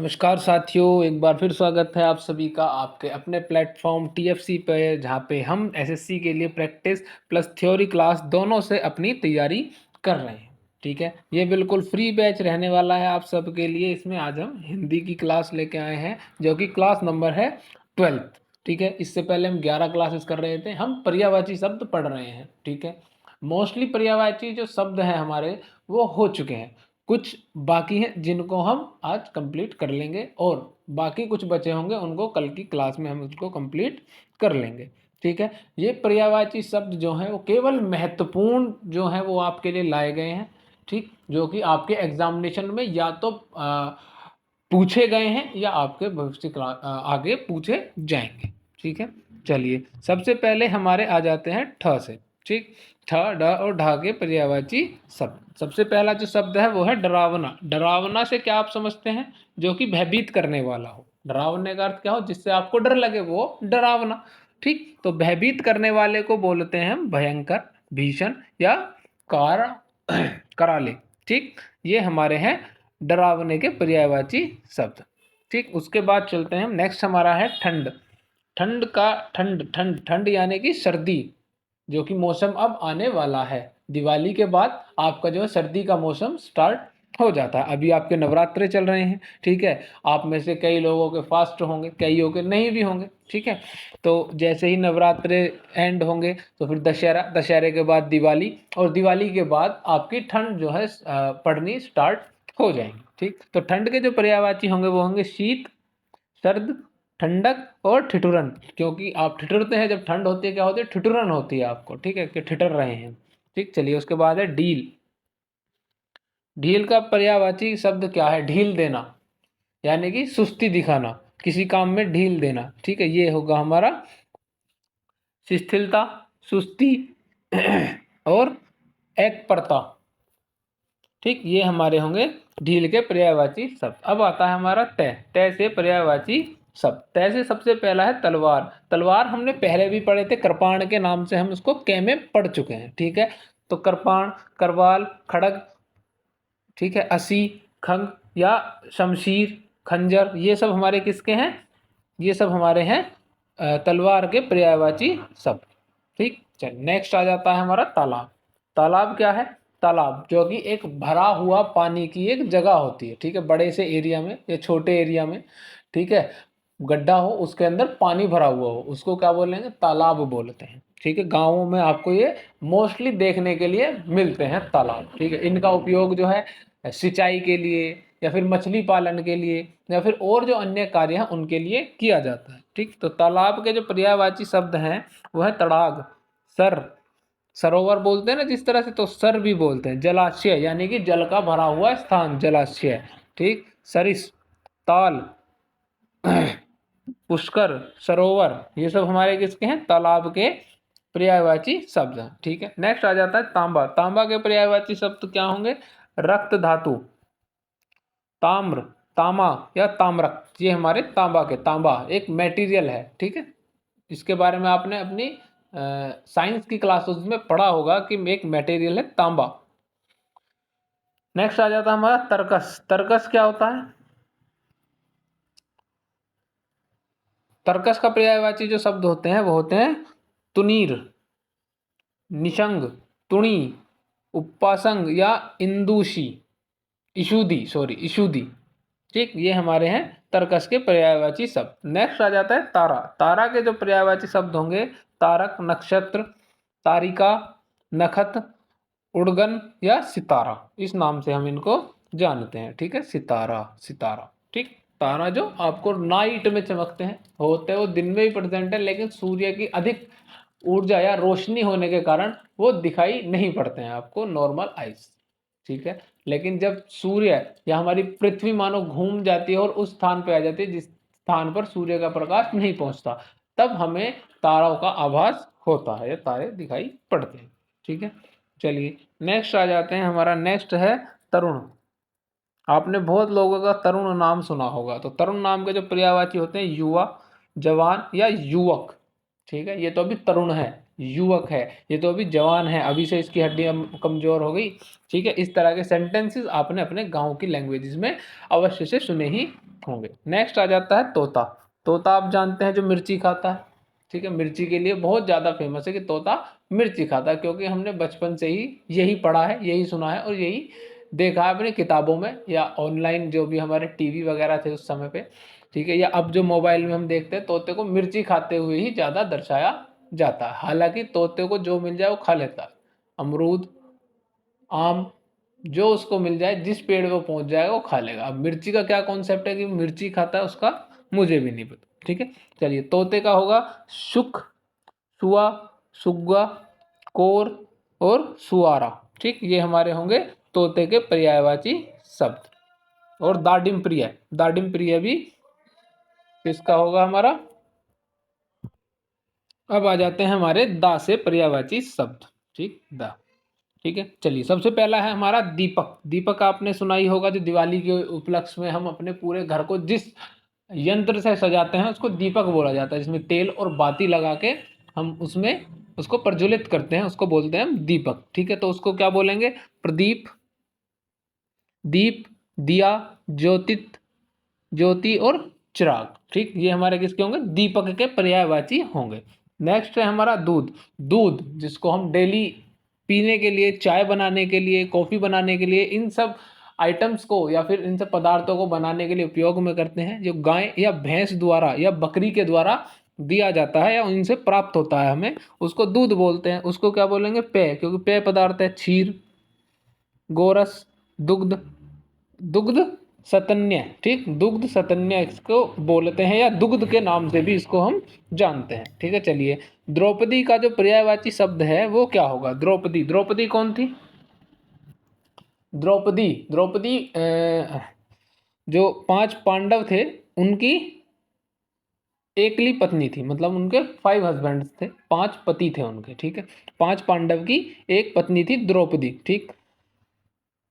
नमस्कार साथियों, एक बार फिर स्वागत है आप सभी का आपके अपने प्लेटफॉर्म टीएफसी पे, जहाँ पे हम एसएससी के लिए प्रैक्टिस प्लस थ्योरी क्लास दोनों से अपनी तैयारी कर रहे हैं। ठीक है, ये बिल्कुल फ्री बैच रहने वाला है आप सबके लिए। इसमें आज हम हिंदी की क्लास लेके आए हैं, जो कि क्लास नंबर है 12th। ठीक है, इससे पहले हम 11 क्लासेस कर रहे थे। हम पर्यायवाची शब्द पढ़ रहे हैं। ठीक है, मोस्टली पर्यायवाची जो शब्द हैं हमारे, वो हो चुके हैं। कुछ बाकी हैं जिनको हम आज कंप्लीट कर लेंगे, और बाकी कुछ बचे होंगे उनको कल की क्लास में हम उसको कंप्लीट कर लेंगे। ठीक है, ये पर्यायवाची शब्द जो हैं वो केवल महत्वपूर्ण जो हैं वो आपके लिए लाए गए हैं। ठीक, जो कि आपके एग्जामिनेशन में या तो पूछे गए हैं या आपके भविष्य आगे पूछे जाएंगे। ठीक है, चलिए सबसे पहले हमारे आ जाते हैं ठ से। ठीक, ठ ड और ढ के पर्यायवाची शब्द। सबसे पहला जो शब्द है वो है डरावना। डरावना से क्या आप समझते हैं? जो कि भयभीत करने वाला हो। डरावने का अर्थ क्या हो? जिससे आपको डर लगे, वो डरावना। ठीक, तो भयभीत करने वाले को बोलते हैं हम भयंकर, भीषण या कार कराले। ठीक, ये हमारे हैं डरावने के पर्यायवाची शब्द। ठीक, उसके बाद चलते हैं हम। नेक्स्ट हमारा है ठंड। ठंड का ठंड ठंड ठंड यानी कि सर्दी, जो कि मौसम अब आने वाला है। दिवाली के बाद आपका जो है सर्दी का मौसम स्टार्ट हो जाता है। अभी आपके नवरात्रे चल रहे हैं। ठीक है, आप में से कई लोगों के फास्ट होंगे, कईयों के नहीं भी होंगे। ठीक है, तो जैसे ही नवरात्रे एंड होंगे तो फिर दशहरा, दशहरे के बाद दिवाली, और दिवाली के बाद आपकी ठंड जो है पड़नी स्टार्ट हो जाएंगी। ठीक, तो ठंड के जो पर्यायवाची होंगे वो होंगे शीत, सर्द, ठंडक और ठिठुरन। क्योंकि आप ठिठुरते हैं जब ठंड होती है, क्या होती है? ठिठुरन होती है आपको। ठीक है, कि ठिठुर रहे हैं। ठीक, चलिए उसके बाद है ढील। ढील का पर्यायवाची शब्द क्या है? ढील देना, यानी कि सुस्ती दिखाना, किसी काम में ढील देना। ठीक है, ये होगा हमारा शिथिलता, सुस्ती और एकपरता। ठीक, ये हमारे होंगे ढील के पर्यायवाची शब्द। अब आता है हमारा तय। तय से पर्यायवाची शब्द। तय से सबसे पहला है तलवार। तलवार हमने पहले भी पढ़े थे, कृपाण के नाम से हम इसको कै में पढ़ चुके हैं। ठीक है, तो कृपाण, करवाल, खड़ग, ठीक है, असी, खंग या शमशीर, खंजर, ये सब हमारे किसके हैं? ये सब हमारे हैं तलवार के पर्यायवाची शब्द। ठीक, चलिए नेक्स्ट आ जाता है हमारा तालाब। तालाब क्या है? तालाब जो कि एक भरा हुआ पानी की एक जगह होती है। ठीक है, बड़े से एरिया में या छोटे एरिया में, ठीक है, गड्ढा हो, उसके अंदर पानी भरा हुआ हो, उसको क्या बोलेंगे? तालाब बोलते हैं। ठीक है, गाँवों में आपको ये मोस्टली देखने के लिए मिलते हैं तालाब। ठीक है, इनका उपयोग जो है सिंचाई के लिए या फिर मछली पालन के लिए या फिर और जो अन्य कार्य हैं उनके लिए किया जाता है। ठीक, तो तालाब के जो पर्यायवाची शब्द हैं वो है तड़ाग, सर, सरोवर बोलते हैं ना जिस तरह से, तो सर भी बोलते हैं। जलाशय यानी कि जल का भरा हुआ स्थान, जलाशय। ठीक, सरिस, ताल, पुष्कर, सरोवर, ये सब हमारे किसके हैं? तालाब के पर्यायवाची शब्द हैं। ठीक है, नेक्स्ट आ जाता है तांबा। तांबा के पर्यायवाची शब्द क्या होंगे? रक्त धातु, ताम्र, तामा या ताम्रक, ये हमारे तांबा के। तांबा एक मेटीरियल है। ठीक है, इसके बारे में आपने अपनी साइंस की क्लासेस में पढ़ा होगा कि एक मटेरियल है तांबा। नेक्स्ट आ जाता है हमारा तर्कस। तर्कस क्या होता है? तर्कस का पर्यायवाची जो शब्द होते हैं वो होते हैं तुनीर, निशंग, तुणी, उपासंग या इंदुशी, इशुदी, सॉरी इशुदी। ठीक, ये हमारे हैं तर्कस के पर्यायवाची शब्द। नेक्स्ट आ जाता है तारा। तारा के जो पर्यायवाची शब्द होंगे तारक, नक्षत्र, तारिका, नखत, उड़गन या सितारा, इस नाम से हम इनको जानते हैं। ठीक है, सितारा, सितारा। ठीक, तारा जो आपको नाइट में चमकते हैं, होते वो दिन में भी प्रेजेंट है, लेकिन सूर्य की अधिक ऊर्जा या रोशनी होने के कारण वो दिखाई नहीं पड़ते हैं आपको नॉर्मल आइज। ठीक है, लेकिन जब सूर्य या हमारी पृथ्वी मानो घूम जाती है और उस स्थान पे आ जाती है जिस स्थान पर सूर्य का प्रकाश नहीं पहुंचता, तब हमें तारों का आभास होता है या तारे दिखाई पड़ते हैं। ठीक है, चलिए नेक्स्ट आ जाते हैं। हमारा नेक्स्ट है तरुण। आपने बहुत लोगों का तरुण नाम सुना होगा। तो तरुण नाम के जो पर्यायवाची होते हैं युवा, जवान या युवक। ठीक है, ये तो अभी तरुण है। युवक है, ये तो अभी जवान है, अभी से इसकी हड्डियां कमजोर हो गई। ठीक है, इस तरह के सेंटेंसेस आपने अपने गांव की लैंग्वेजेस में अवश्य से सुने ही होंगे। नेक्स्ट आ जाता है तोता। तोता आप जानते हैं जो मिर्ची खाता है। ठीक है, मिर्ची के लिए बहुत ज़्यादा फेमस है कि तोता मिर्ची खाता है, क्योंकि हमने बचपन से ही यही पढ़ा है, यही सुना है और यही देखा है अपनी किताबों में या ऑनलाइन जो भी हमारे टीवी वगैरह थे उस समय पे। ठीक है, या अब जो मोबाइल में हम देखते हैं, तोते को मिर्ची खाते हुए ही ज़्यादा दर्शाया जाता है। हालांकि तोते को जो मिल जाए वो खा लेता है, अमरूद, आम, जो उसको मिल जाए, जिस पेड़ पे वो पहुंच जाएगा वो खा लेगा। अब मिर्ची का क्या कॉन्सेप्ट है कि मिर्ची खाता है उसका मुझे भी नहीं पता। ठीक है, चलिए तोते का होगा सुख, सुआ, सुग्गा, कोर और सुआरा। ठीक, ये हमारे होंगे तोते के पर्यायवाची शब्द। और दाडिम प्रिय, दाडिम प्रिय भी किसका होगा हमारा। अब आ जाते हैं हमारे दा से पर्यायवाची शब्द। ठीक, दा। ठीक है, चलिए सबसे पहला है हमारा दीपक। दीपक आपने सुना ही होगा, जो दिवाली के उपलक्ष्य में हम अपने पूरे घर को जिस यंत्र से सजाते हैं उसको दीपक बोला जाता है, जिसमें तेल और बाती लगा के हम उसमें उसको प्रज्वलित करते हैं, उसको बोलते हैं हम दीपक। ठीक है, तो उसको क्या बोलेंगे, प्रदीप, दीप, दिया, ज्योतित, ज्योति और चिराग। ठीक, ये हमारे किसके होंगे, दीपक के पर्यायवाची होंगे। नेक्स्ट है हमारा दूध। दूध जिसको हम डेली पीने के लिए, चाय बनाने के लिए, कॉफी बनाने के लिए, इन सब आइटम्स को या फिर इन सब पदार्थों को बनाने के लिए उपयोग में करते हैं, जो गाय या भैंस द्वारा या बकरी के द्वारा दिया जाता है या उनसे प्राप्त होता है हमें, उसको दूध बोलते हैं। उसको क्या बोलेंगे, पेय, क्योंकि पेय पदार्थ है क्षीर, गोरस, दुग्ध, दुग्ध सतन्य। ठीक, दुग्ध सतन्य इसको बोलते हैं, या दुग्ध के नाम से भी इसको हम जानते हैं। ठीक है, चलिए द्रौपदी का जो पर्यायवाची शब्द है वो क्या होगा, द्रौपदी। द्रौपदी कौन थी, द्रौपदी, द्रौपदी जो 5 पांडव थे उनकी एकली पत्नी थी, मतलब उनके 5 हस्बैंड थे, 5 पति थे उनके। ठीक है, 5 पांडव की एक पत्नी थी द्रौपदी। ठीक,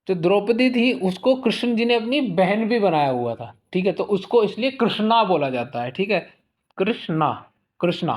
जो द्रौपदी थी उसको कृष्ण जी ने अपनी बहन भी बनाया हुआ था। ठीक है, तो उसको इसलिए कृष्णा बोला जाता है। ठीक है, कृष्णा, कृष्णा,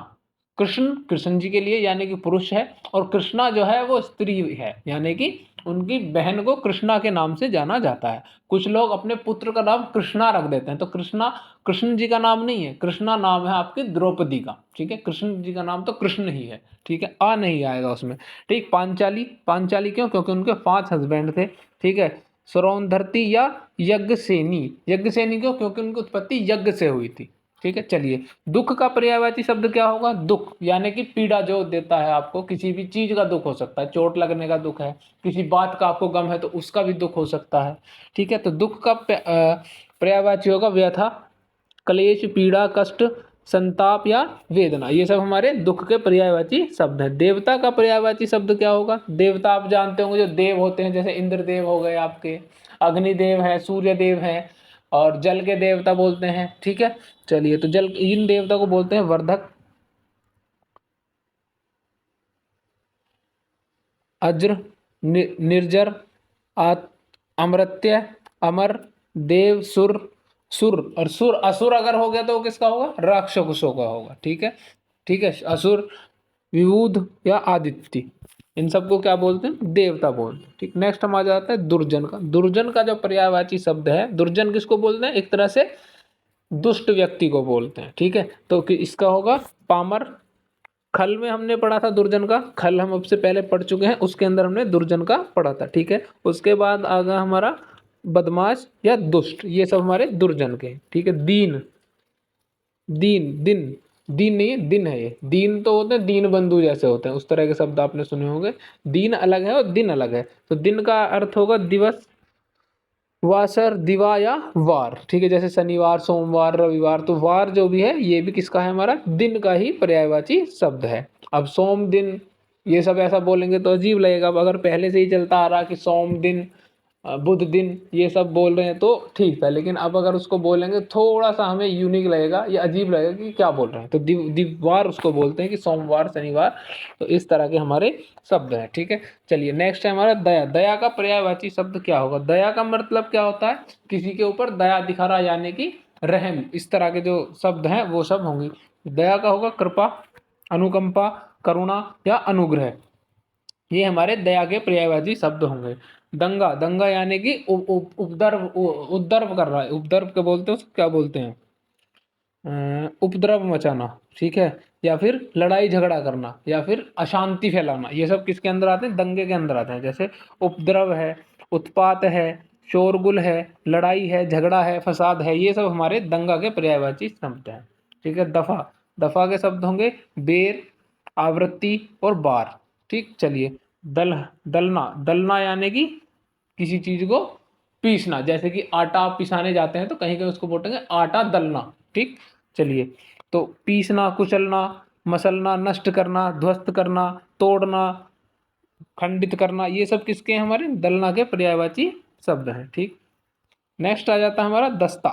कृष्ण कृष्ण जी के लिए यानी कि पुरुष है, और कृष्णा जो है वो स्त्री है, यानी कि उनकी बहन को कृष्णा के नाम से जाना जाता है। कुछ लोग अपने पुत्र का नाम कृष्णा रख देते हैं, तो कृष्णा कृष्ण जी का नाम नहीं है, कृष्णा नाम है आपकी द्रौपदी का। ठीक है, कृष्ण जी का नाम तो कृष्ण ही है। ठीक है, आ नहीं आएगा उसमें। ठीक, पांचाली, पांचाली क्यों, क्योंकि उनके 5 हस्बैंड थे। ठीक है, सरौंधरती या यज्ञसेनी, यज्ञसेनी क्यों, क्योंकि उनकी उत्पत्ति यज्ञ से हुई थी। ठीक है, चलिए दुख का पर्यायवाची शब्द क्या होगा, दुख, यानी कि पीड़ा जो देता है आपको, किसी भी चीज का दुख हो सकता है, चोट लगने का दुख है, किसी बात का आपको गम है तो उसका भी दुख हो सकता है। ठीक है, तो दुख का पर्यायवाची होगा व्यथा, क्लेश, पीड़ा, कष्ट, संताप या वेदना। ये सब हमारे दुख के पर्यायवाची शब्द हैं। देवता का पर्यायवाची शब्द क्या होगा, देवता आप जानते होंगे, जो देव होते हैं, जैसे इंद्रदेव हो गए आपके, अग्निदेव है, सूर्य देव है, और जल के देवता बोलते हैं। ठीक है, चलिए तो जल, इन देवता को बोलते हैं वर्धक, अज्र, निर्जर, अमृत्य, अमर, देव, सुर, सुर, और सुर, असुर अगर हो गया तो वो किसका होगा, राक्षसों का होगा। ठीक है, ठीक है, असुर, विबुध या आदित्य, इन सबको क्या बोलते हैं, देवता बोलते हैं। ठीक, नेक्स्ट हम आ जाता है दुर्जन का। दुर्जन का जो पर्यायवाची शब्द है, दुर्जन किसको बोलते हैं, एक तरह से दुष्ट व्यक्ति को बोलते हैं। ठीक है, तो इसका होगा पामर। खल में हमने पढ़ा था दुर्जन का, खल हम अब से पहले पढ़ चुके हैं, उसके अंदर हमने दुर्जन का पढ़ा था। ठीक है, उसके बाद आ गया हमारा बदमाश या दुष्ट, ये सब हमारे दुर्जन के। ठीक है, दीन, दीन, दिन, दीन नहीं है, दिन है ये। दीन तो होते हैं दीन बंधु जैसे होते हैं, उस तरह के शब्द आपने सुने होंगे। दीन अलग है और दिन अलग है। तो दिन का अर्थ होगा दिवस, वासर, दिवा या वार। ठीक है, जैसे शनिवार, सोमवार, रविवार, तो वार जो भी है ये भी किसका है, हमारा दिन का ही पर्यायवाची शब्द है। अब सोम दिन, ये सब ऐसा बोलेंगे तो अजीब लगेगा। अब अगर पहले से ही चलता आ रहा कि सोम दिन, बुध दिन, ये सब बोल रहे हैं तो ठीक था, लेकिन अब अगर उसको बोलेंगे थोड़ा सा हमें यूनिक लगेगा या अजीब लगेगा कि क्या बोल रहे हैं। तो दिवार उसको बोलते हैं, कि सोमवार, शनिवार। तो इस तरह के हमारे शब्द हैं। ठीक है, चलिए नेक्स्ट है हमारा दया। दया का पर्यायवाची शब्द क्या होगा, दया का मतलब क्या होता है, किसी के ऊपर दया दिखा रहा, यानी कि रहम। इस तरह के जो शब्द हैं वो सब होंगे। दया का होगा कृपा, अनुकंपा, करुणा या अनुग्रह, ये हमारे दया के पर्यायवाची शब्द होंगे। दंगा, दंगा यानी कि उपद्रव, उपद्रव कर रहा है, उपद्रव क्या बोलते हैं, उसको क्या बोलते हैं, उपद्रव मचाना, ठीक है, या फिर लड़ाई झगड़ा करना, या फिर अशांति फैलाना, ये सब किसके अंदर आते हैं, दंगे के अंदर आते हैं। जैसे उपद्रव है, उत्पात है, शोरगुल है, लड़ाई है, झगड़ा है, फसाद है, ये सब हमारे दंगा के पर्यायवाची शब्द हैं। ठीक है। दफा, दफा के शब्द होंगे बेर, आवृत्ति और बार। ठीक, चलिए। दल, दलना, दलना यानी कि किसी चीज को पीसना, जैसे कि आटा आप पिसाने जाते हैं तो कहीं कहीं उसको बोलेंगे आटा दलना। ठीक, चलिए। तो पीसना, कुचलना, मसलना, नष्ट करना, ध्वस्त करना, तोड़ना, खंडित करना, ये सब किसके हैं, हमारे दलना के पर्यायवाची शब्द हैं। ठीक, नेक्स्ट आ जाता है हमारा दस्ता।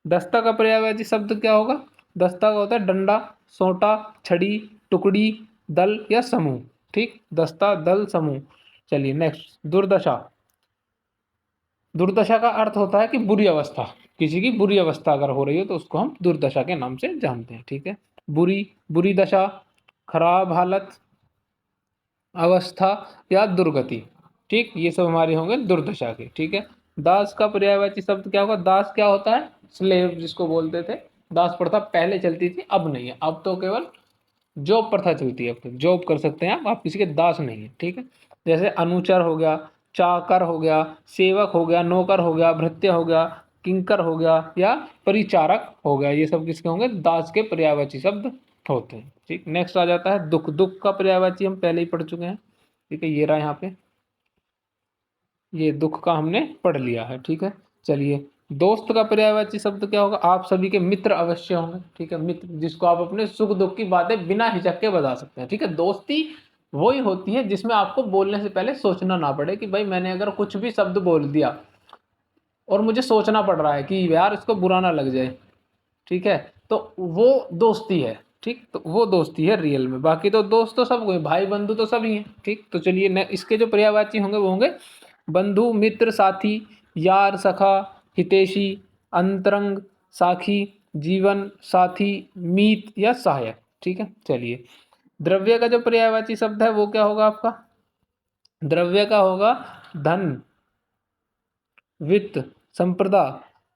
दस्ता का पर्यायवाची शब्द क्या होगा, दस्ता का होता है डंडा, सोंटा, छड़ी, टुकड़ी, दल या समूह। ठीक, दस्ता, दल, समूह। चलिए नेक्स्ट, दुर्दशा। दुर्दशा का अर्थ होता है कि बुरी अवस्था, किसी की बुरी अवस्था अगर हो रही हो तो उसको हम दुर्दशा के नाम से जानते हैं। ठीक है। बुरी, बुरी दशा, खराब हालत, अवस्था या दुर्गति। ठीक, ये सब हमारे होंगे दुर्दशा के। ठीक है। दास का पर्यायवाची शब्द क्या होगा, दास क्या होता है, स्लेव जिसको बोलते थे। दास प्रथा पहले चलती थी, अब नहीं है, अब तो केवल जॉब प्रथा चलती है। अब तो जॉब कर सकते हैं आप किसी के दास नहीं है। ठीक है। जैसे अनुचर हो गया, चाकर हो गया, सेवक हो गया, नौकर हो गया, भृत्य हो गया, किंकर हो गया या परिचारक हो गया, ये सब किसके होंगे, दास के पर्यायवाची शब्द होते हैं। ठीक, नेक्स्ट आ जाता है दुख। दुख का पर्यायवाची हम पहले ही पढ़ चुके हैं। ठीक है, ये रहा यहाँ पे, ये दुख का हमने पढ़ लिया है। ठीक है, चलिए। दोस्त का पर्यायवाची शब्द क्या होगा, आप सभी के मित्र अवश्य होंगे। ठीक है, मित्र जिसको आप अपने सुख दुख की बातें बिना हिचक के बता सकते हैं। ठीक है, दोस्ती वही होती है जिसमें आपको बोलने से पहले सोचना ना पड़े कि भाई मैंने अगर कुछ भी शब्द बोल दिया और मुझे सोचना पड़ रहा है कि यार इसको बुरा ना लग जाए, ठीक है, तो वो दोस्ती है। ठीक, तो वो दोस्ती है रियल में। बाकी तो दोस्त तो सब कोई, भाई बंधु तो सभी हैं। ठीक, तो चलिए इसके जो पर्यायवाची होंगे वो होंगे बंधु, मित्र, साथी, यार, सखा, हितैषी, अंतरंग, साखी, जीवन साथी, मीत या सहायक। ठीक है, चलिए। द्रव्य का जो पर्यायवाची शब्द है वो क्या होगा आपका, द्रव्य का होगा धन, वित्त, संपदा,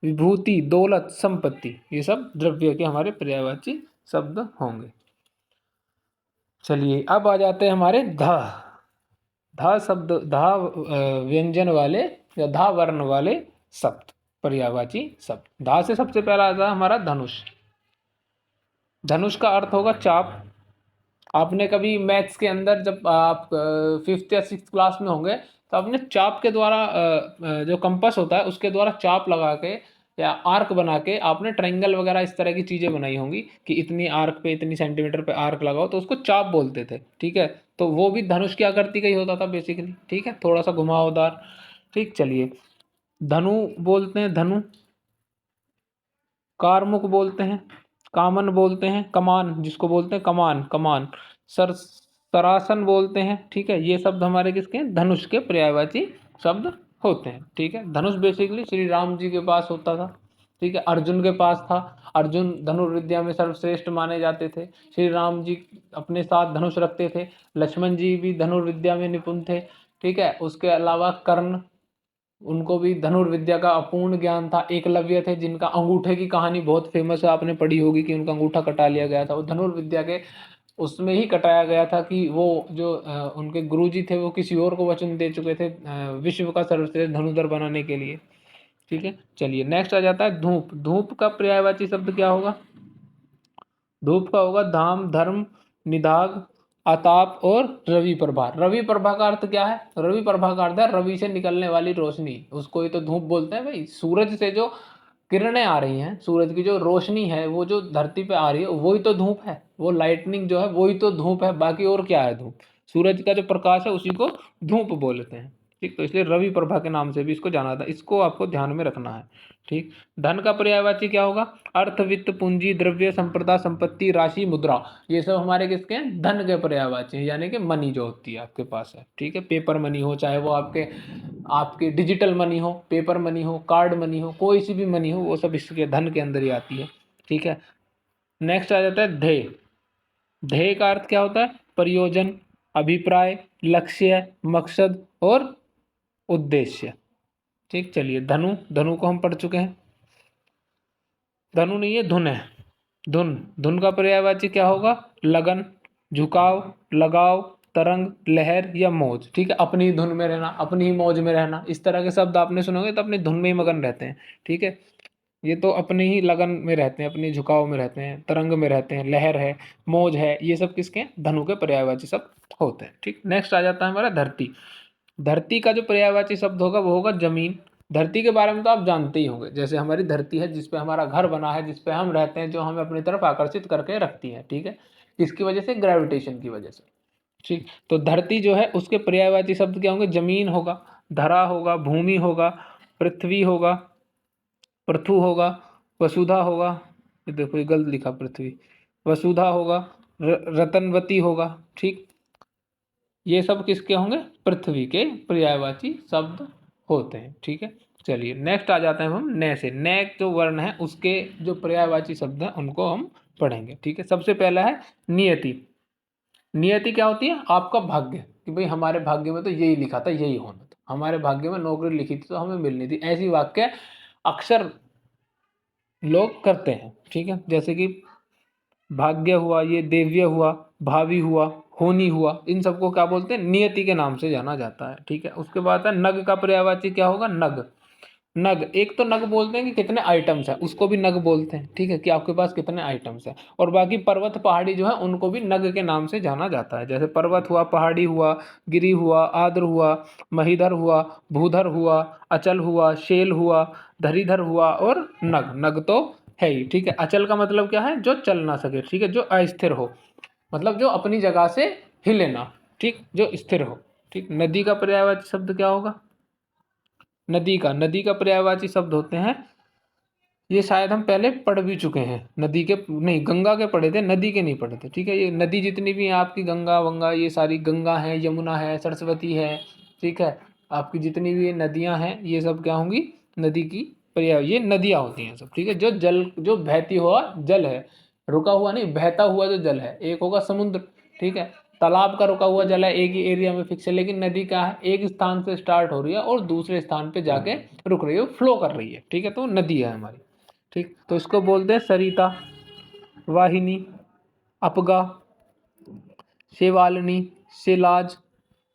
विभूति, दौलत, संपत्ति, ये सब द्रव्य के हमारे पर्यायवाची शब्द होंगे। चलिए अब आ जाते हैं हमारे धा। धा शब्द, धा व्यंजन वाले या धा वर्ण वाले शब्द, पर्यायवाची शब्द। धा से सबसे पहला आता है हमारा धनुष। धनुष का अर्थ होगा चाप। आपने कभी मैथ्स के अंदर जब आप 5th या 6th क्लास में होंगे तो आपने चाप के द्वारा जो कंपास होता है उसके द्वारा चाप लगा के या आर्क बना के आपने ट्रायंगल वगैरह इस तरह की चीज़ें बनाई होंगी कि इतनी आर्क पे, इतनी सेंटीमीटर पे आर्क लगाओ, तो उसको चाप बोलते थे। ठीक है, तो वो भी धनुष की आकृति का ही होता था बेसिकली। ठीक है, थोड़ा सा घुमावदार। ठीक, चलिए। धनु बोलते हैं, धनु। कारमुक बोलते हैं, कामन बोलते हैं, कमान जिसको बोलते हैं कमान, कमान। सर, सरासन बोलते हैं। ठीक है, ये शब्द हमारे किसके हैं, धनुष के पर्यायवाची शब्द होते हैं। ठीक है, धनुष बेसिकली श्री राम जी के पास होता था। ठीक है, अर्जुन के पास था। अर्जुन धनुर्विद्या में सर्वश्रेष्ठ माने जाते थे। श्री राम जी अपने साथ धनुष रखते थे। लक्ष्मण जी भी धनुर्विद्या में निपुण थे। ठीक है, उसके अलावा कर्ण, उनको भी धनुर्विद्या का अपूर्ण ज्ञान था। एकलव्य थे जिनका अंगूठे की कहानी बहुत फेमस है, आपने पढ़ी होगी कि उनका अंगूठा कटा लिया गया था। वो धनुर्विद्या के उसमें ही कटाया गया था कि वो जो उनके गुरुजी थे वो किसी और को वचन दे चुके थे विश्व का सर्वश्रेष्ठ धनुधर बनाने के लिए। ठीक है, चलिए। नेक्स्ट आ जाता है धूप। धूप का पर्यायवाची शब्द क्या होगा, धूप का होगा धाम, धर्म, निदाग, आताप और रवि प्रभा। रवि प्रभा का अर्थ क्या है, रवि प्रभा का अर्थ है रवि से निकलने वाली रोशनी, उसको ही तो धूप बोलते हैं भाई। सूरज से जो किरणें आ रही हैं, सूरज की जो रोशनी है वो जो धरती पे आ रही है वही तो धूप है, वो लाइटनिंग जो है वही तो धूप है, बाकी और क्या है धूप। सूरज का जो प्रकाश है उसी को धूप बोलते हैं। ठीक, तो इसलिए रवि प्रभा के नाम से भी इसको जाना था, इसको आपको ध्यान में रखना है। ठीक, धन का पर्यायवाची क्या होगा, अर्थ, वित्त, पूंजी, द्रव्य, संपदा, संपत्ति, राशि, मुद्रा, ये सब हमारे किसके हैं, धन के पर्यायवाची हैं, यानी कि मनी जो होती है आपके पास है। ठीक है, पेपर मनी हो, चाहे वो आपके आपकी डिजिटल मनी हो, पेपर मनी हो, कार्ड मनी हो, कोई सी भी मनी हो, वो सब इसके धन के अंदर ही आती है। ठीक है, नेक्स्ट आ जाता है ध्येय। ध्येय का अर्थ क्या होता है? प्रयोजन, अभिप्राय, लक्ष्य, मकसद और उद्देश्य। ठीक, चलिए धनु, धनु को हम पढ़ चुके हैं। धनु नहीं है, धुन है। धुन, धुन का पर्यायवाची क्या होगा? लगन, झुकाव, लगाव, तरंग, लहर या मौज। ठीक है, अपनी धुन में रहना, अपनी ही मौज में रहना, इस तरह के शब्द आपने सुने होंगे, तो अपनी धुन में ही मगन रहते हैं। ठीक है, ये तो अपने ही लगन में रहते हैं, अपनी झुकाव में रहते हैं, तरंग में रहते हैं, लहर है, मौज है, ये सब किसके हैं? धनु के पर्यायवाची शब्द होते हैं। ठीक, नेक्स्ट आ जाता है हमारा धरती। धरती का जो पर्यायवाची शब्द होगा वो होगा जमीन। धरती के बारे में तो आप जानते ही होंगे, जैसे हमारी धरती है जिसपे हमारा घर बना है, जिसपे हम रहते हैं, जो हमें अपनी तरफ आकर्षित करके रखती है। ठीक है, किसकी वजह से? ग्रेविटेशन की वजह से। ठीक, तो धरती जो है उसके पर्यायवाची शब्द क्या होंगे? जमीन होगा, धरा होगा, भूमि होगा, पृथ्वी होगा, पृथु होगा, वसुधा होगा, ये देखो ये गलत लिखा, पृथ्वी, वसुधा होगा, रतनवती होगा। ठीक, ये सब किसके होंगे? पृथ्वी के पर्यायवाची शब्द होते हैं। ठीक है, चलिए नेक्स्ट आ जाते हैं हम न से। न जो वर्ण है उसके जो पर्यायवाची शब्द हैं उनको हम पढ़ेंगे। ठीक है, सबसे पहला है नियति। नियति क्या होती है? आपका भाग्य, कि भाई हमारे भाग्य में तो यही लिखा था, यही होना था, हमारे भाग्य में नौकरी लिखी थी तो हमें मिलनी थी, ऐसी वाक्य अक्सर लोग करते हैं। ठीक है, जैसे कि भाग्य हुआ, ये देव्य हुआ, भावी हुआ, होनी हुआ, इन सबको क्या बोलते हैं? नियति के नाम से जाना जाता है। ठीक है, उसके बाद है नग का पर्यायवाची क्या होगा? नग। नग, एक तो नग बोलते हैं कि कितने आइटम्स हैं, उसको भी नग बोलते हैं। ठीक है, कि आपके पास कितने आइटम्स हैं। और बाकी पर्वत पहाड़ी जो है उनको भी नग के नाम से जाना जाता है। जैसे पर्वत हुआ, पहाड़ी हुआ, गिरी हुआ, आद्र हुआ, महीधर हुआ, भूधर हुआ, अचल हुआ, शेल हुआ, धरीधर हुआ और नग। नग तो है ही। ठीक है, अचल का मतलब क्या है? जो चल ना सके। ठीक है, जो अस्थिर हो, मतलब जो अपनी जगह से हिले ना। ठीक, जो स्थिर हो। ठीक, नदी का पर्यायवाची शब्द क्या होगा? नदी का पर्यायवाची शब्द होते हैं, ये शायद हम पहले पढ़ भी चुके हैं। नदी के नहीं, गंगा के पढ़े थे, नदी के नहीं पढ़े थे। ठीक है, ये नदी जितनी भी हैं आपकी, गंगा वंगा, ये सारी गंगा है, यमुना है, सरस्वती है। ठीक है, आपकी जितनी भी ये नदियां हैं ये सब क्या होंगी? नदी की पर्याय, ये नदियां होती हैं सब। ठीक है, जो जल, जो बहती हुआ जल है, रुका हुआ नहीं, बहता हुआ जो जल है, एक होगा समुद्र। ठीक है, तालाब का रुका हुआ जल है, एक ही एरिया में फिक्स है, लेकिन नदी क्या है? एक स्थान से स्टार्ट हो रही है और दूसरे स्थान पे जाके रुक रही है, फ्लो कर रही है। ठीक है, तो नदी है हमारी। ठीक, तो इसको बोलते हैं सरिता, वाहिनी, अपगा, शेवालिनी, शिलाज।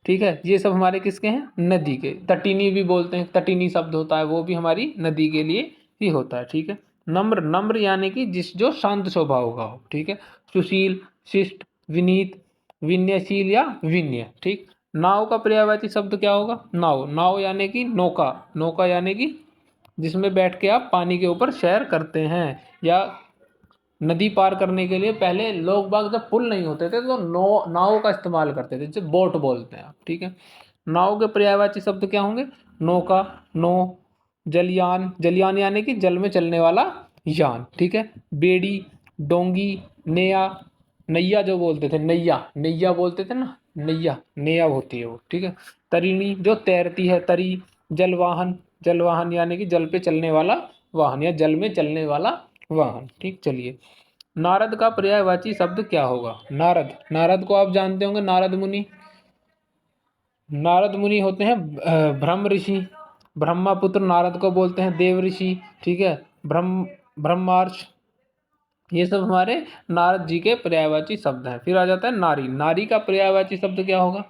ठीक है, ये सब हमारे किसके हैं? नदी के। तटिनी भी बोलते हैं, तटिनी शब्द होता है, वो भी हमारी नदी के लिए ही होता है। ठीक है, नम्र, नम्र यानी कि जिस जो शांत स्वभाव का हो। ठीक है, सुशील, शिष्ट, विनीत, विनयशील या विनय। ठीक, नाव का पर्यायवाची शब्द क्या होगा? नाव। नाव यानी कि नौका। नौका यानी कि जिसमें बैठ के आप पानी के ऊपर सैर करते हैं, या नदी पार करने के लिए पहले लोग बाग जब पुल नहीं होते थे तो नाव का इस्तेमाल करते थे, जिसे बोट बोलते हैं आप। ठीक है, नाव के पर्यायवाची शब्द क्या होंगे? नौका, नो, जलयान, जलयान यानी कि जल में चलने वाला यान। ठीक है, बेड़ी, डोंगी, नेया, नैया जो बोलते थे, नैया, नैया बोलते थे ना, नैया, नेया होती है वो। ठीक है, तरिणी जो तैरती है, तरी, जलवाहन, जलवाहन यानी कि जल पे चलने वाला वाहन, या जल में चलने वाला वाहन। ठीक, चलिए नारद का पर्यायवाची शब्द क्या होगा? नारद, नारद को आप जानते होंगे, नारद मुनि। नारद मुनि होते हैं ब्रह्म ऋषि। ब्रह्मपुत्र नारद को बोलते हैं देव ऋषि। ठीक है, ब्रह्मार्ष, ये सब हमारे नारद जी के पर्यायवाची शब्द हैं। फिर आ जाता है नारी। नारी का पर्यायवाची शब्द क्या होगा?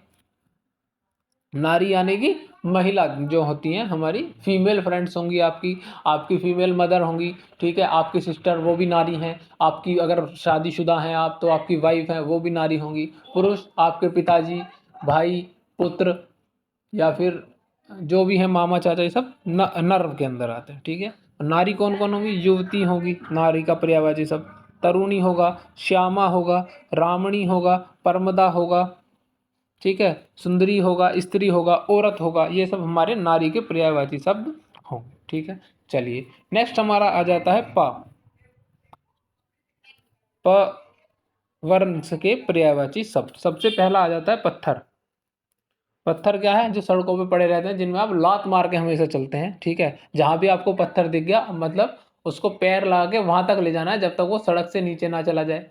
नारी यानी कि महिला जो होती हैं हमारी, फीमेल फ्रेंड्स होंगी आपकी, आपकी फीमेल मदर होंगी। ठीक है, आपकी सिस्टर वो भी नारी हैं, आपकी अगर शादीशुदा हैं आप तो आपकी वाइफ हैं वो भी नारी होंगी। पुरुष आपके पिताजी, भाई, पुत्र, या फिर जो भी है मामा चाचा, ये सब नर के अंदर आते हैं। ठीक है, नारी कौन कौन होगी? युवती होगी, नारी का पर्यायवाची शब्द। तरुणी होगा, श्यामा होगा, रामणी होगा, परमदा होगा। ठीक है, सुंदरी होगा, स्त्री होगा, औरत होगा, ये सब हमारे नारी के पर्यायवाची शब्द होंगे। ठीक है, चलिए नेक्स्ट हमारा आ जाता है प। प वर्ण के पर्यायवाची शब्द। सबसे पहला आ जाता है पत्थर। पत्थर क्या है? जो सड़कों पे पड़े रहते हैं, जिनमें आप लात मार के हमेशा चलते हैं। ठीक है, जहां भी आपको पत्थर दिख गया मतलब उसको पैर लगा के वहां तक ले जाना है जब तक वो सड़क से नीचे ना चला जाए।